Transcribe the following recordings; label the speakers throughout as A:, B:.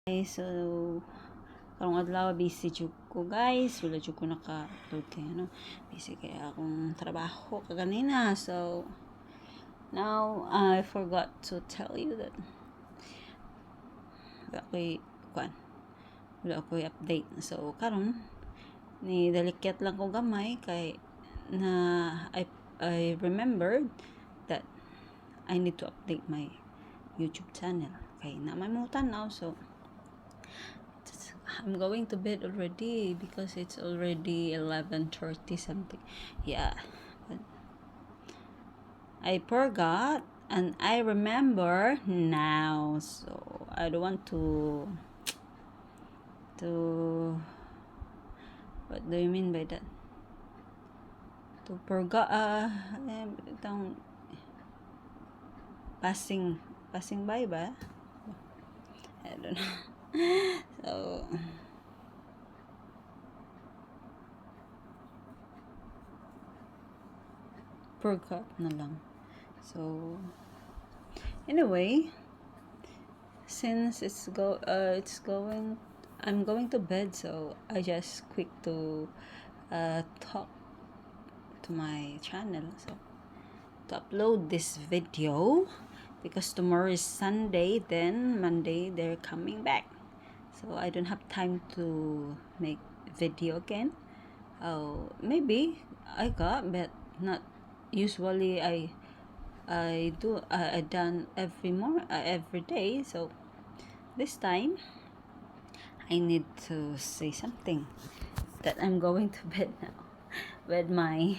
A: So karong adlaw busy jud ko guys, wala jud ko naka-upload kay busy kaya akong trabaho kaganina. So now I forgot to tell you that wala ko'y update. So karon ni dalikyat lang ko gamay kay na I remembered that I need to update my YouTube channel kay na may mo tanaw. So I'm going to bed already because it's already 11:30 something. Yeah. But I forgot and I remember now. So I don't want to what do you mean by that? To forgot itong passing by ba? I don't know. So forgot na lang. So anyway, since I'm going to bed, so I just quick to talk to my channel, so to upload this video because tomorrow is Sunday, then Monday they're coming back, so I don't have time to make video again. Maybe I got, but not usually. I done every day. So this time I need to say something that I'm going to bed now with my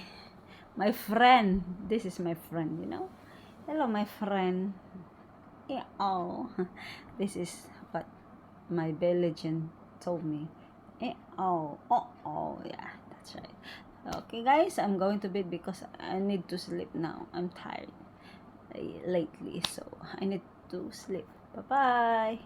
A: friend. This is my friend, Hello, my friend. Yeah, oh, this is what my Belgian told me. Yeah, that's right. Okay, guys, I'm going to bed because I need to sleep now. I'm tired lately, so I need to sleep. Bye-bye.